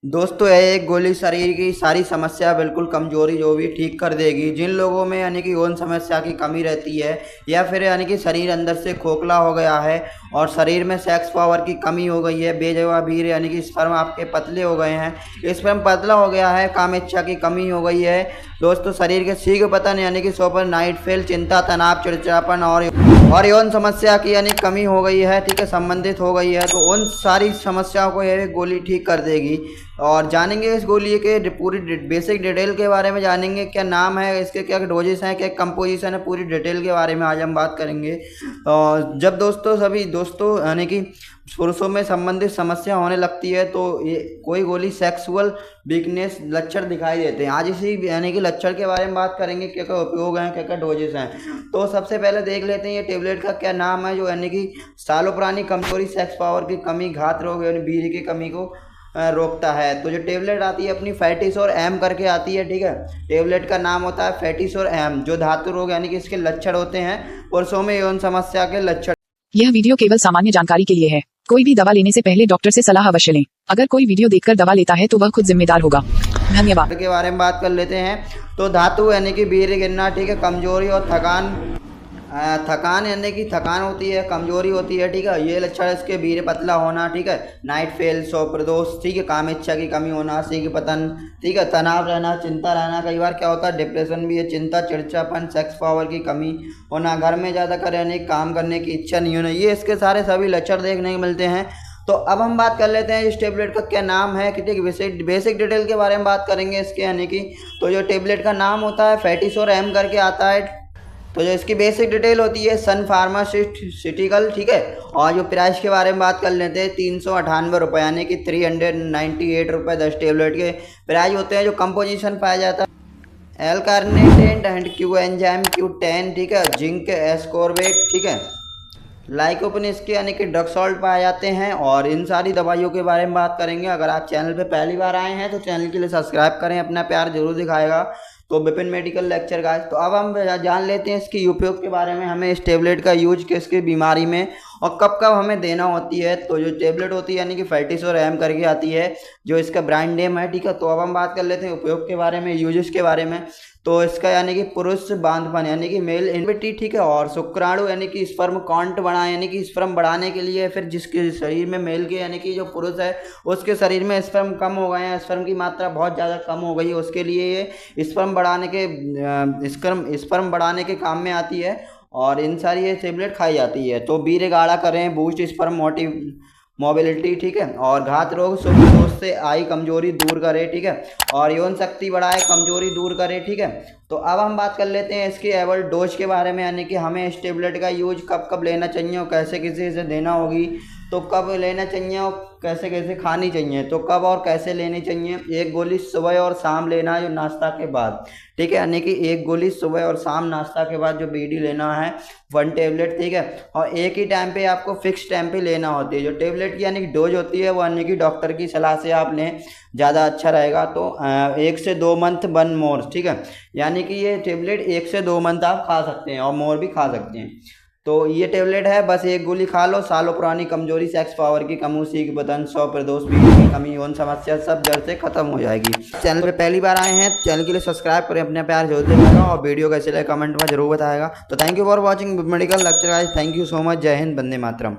दोस्तों यह एक गोली शरीर की सारी समस्या बिल्कुल कमजोरी जो भी ठीक कर देगी। जिन लोगों में यानी कि यौन समस्या की कमी रहती है या फिर यानी कि शरीर अंदर से खोखला हो गया है और शरीर में सेक्स पावर की कमी हो गई है, बेजवाबीर यानी कि स्पर्म आपके पतले हो गए हैं, स्पर्म पतला हो गया है, काम इच्छा की कमी हो गई है दोस्तों, शरीर के शीघ्र पतन यानी कि सोपर नाइट फेल, चिंता तनाव चिड़चिड़ापन और यौन समस्या की यानी कमी हो गई है, ठीक है, संबंधित हो गई है, तो उन सारी समस्याओं को यह गोली ठीक कर देगी। और जानेंगे इस गोली के पूरी बेसिक डिटेल के बारे में, जानेंगे क्या नाम है इसके, क्या डोजेस हैं, क्या कंपोजिशन है, पूरी डिटेल के बारे में आज हम बात करेंगे। और जब दोस्तों सभी दोस्तों यानी कि पुरुषों में संबंधित समस्या होने लगती है तो ये कोई गोली सेक्सुअल वीकनेस लक्षण दिखाई देते हैं। आज इसी यानी कि लक्षण के बारे में बात करेंगे, क्या क्या उपयोग हैं, क्या क्या डोजेस हैं। तो सबसे पहले देख लेते हैं ये टेबलेट का क्या नाम है, जो यानी कि सालों पुरानी कमजोरी, सेक्स पावर की कमी, घात रोग यानी वीर्य की कमी को रोकता है। तो जो टेबलेट आती है अपनी फैटिस और एम करके आती है, ठीक है, टेबलेट का नाम होता है फैटिस और एम। जो धातु रोग यानी कि इसके लक्षण होते हैं, पुरुषों में यौन समस्या के लक्षण। यह वीडियो केवल सामान्य जानकारी के लिए है। कोई भी दवा लेने से पहले डॉक्टर से सलाह अवश्य लें। अगर कोई वीडियो देखकर दवा लेता है तो वह खुद जिम्मेदार होगा। धन्यवाद। के बारे में बात कर लेते हैं। तो धातु यानी कि वीर्य गिरना, ठीक है, कमजोरी और थकान यानी कि थकान होती है, कमजोरी होती है, ठीक है, ये लक्षण इसके वीर्य पतला होना, ठीक है, नाइट फेल, स्वप्रदोष, ठीक है, काम इच्छा की कमी होना, शीघ्र पतन, ठीक है, तनाव रहना, चिंता रहना, कई बार क्या होता है डिप्रेशन भी है, चिंता, चिड़चिड़ापन, सेक्स पावर की कमी होना, घर में ज़्यादा करने काम करने की इच्छा नहीं होना, ये इसके सारे सभी लक्षण देखने को मिलते हैं। तो अब हम बात कर लेते हैं इस टेबलेट का क्या नाम है, कि बेसिक डिटेल के बारे में बात करेंगे इसके यानी कि। तो जो टेबलेट का नाम होता है फैटिस और एम करके आता है। तो जो इसकी बेसिक डिटेल होती है सन फार्मास्यूटिकल, ठीक है, और जो प्राइस के बारे में बात कर लेते हैं 398 रुपये यानी कि 398 रुपये 10 टेबलेट के प्राइस होते हैं। जो कंपोजिशन पाया जाता है L carnitine and Q enzyme Q10, ठीक है, जिंक एस्कोर्बेट, ठीक है, लाइकोपिन इसके यानी कि ड्रग सॉल्ट पाए जाते हैं। और इन सारी दवाइयों के बारे में बात करेंगे। अगर आप चैनल पे पहली बार आए हैं तो चैनल के लिए सब्सक्राइब करें, अपना प्यार जरूर दिखाएगा। तो विपिन मेडिकल लेक्चर गाइस, तो अब हम जान लेते हैं इसके उपयोग के बारे में, हमें इस टेबलेट का यूज किसकी बीमारी में और कब कब हमें देना होती है। तो जो टेबलेट होती है यानी कि फैटिस और एम करके आती है, जो इसका ब्रांड नेम है, ठीक है। तो अब हम बात कर लेते हैं उपयोग के बारे में, यूजेस के बारे में। तो इसका यानी कि पुरुष बांधपन यानी कि मेल इन्फर्टिलिटी, ठीक है, और शुक्राणु यानी कि स्पर्म काउंट बढ़ाए यानी कि स्पर्म बढ़ाने के लिए, फिर जिसके शरीर में मेल के यानी कि जो पुरुष है उसके शरीर में स्पर्म कम हो गए हैं, स्पर्म की मात्रा बहुत ज़्यादा कम हो गई है, उसके लिए ये स्पर्म बढ़ाने के काम में आती है। और इन सारी ये टेबलेट खाई जाती है। तो वीर्य गाढ़ा करें, बूस्ट स्पर्म मोबिलिटी, ठीक है, और घात रोग, सुख से आई कमजोरी दूर करे, ठीक है, और यौन शक्ति बढ़ाए, कमजोरी दूर करे, ठीक है। तो अब हम बात कर लेते हैं इसके एवल डोज के बारे में, यानी कि हमें इस टेबलेट का यूज कब कब लेना चाहिए और कैसे किसी से देना होगी। तो कब लेना चाहिए और कैसे कैसे खानी चाहिए। तो कब और कैसे लेनी चाहिए, एक गोली सुबह और शाम लेना है जो नाश्ता के बाद, ठीक है, यानी कि एक गोली सुबह और शाम नाश्ता के बाद जो बीडी लेना है 1 टेबलेट, ठीक है, और एक ही टाइम पे आपको फिक्स टाइम पे लेना होती है। जो टेबलेट की यानी कि डोज होती है वो यानी कि डॉक्टर की सलाह से आप लें, ज़्यादा अच्छा रहेगा। तो 1 से 2 मंथ 1 मोर, ठीक है, यानी कि ये टेबलेट 1 से 2 मंथ आप खा सकते हैं और मोर भी खा सकते हैं। तो ये टेबलेट है, बस एक गोली खा लो, सालों पुरानी कमजोरी, सेक्स पावर की कमी, शीघ्र पतन, स्वप्रदोष, वीर्य की कमी, यौन समस्या सब जड़ से खत्म हो जाएगी। चैनल पे पहली बार आए हैं चैनल के लिए सब्सक्राइब करें, अपने प्यार जरूर देगा और वीडियो कैसे लगे कमेंट में जरूर बताएगा। तो thank you for watching medical lecture guys, thank you so much, जय हिंद, वंदे मातरम।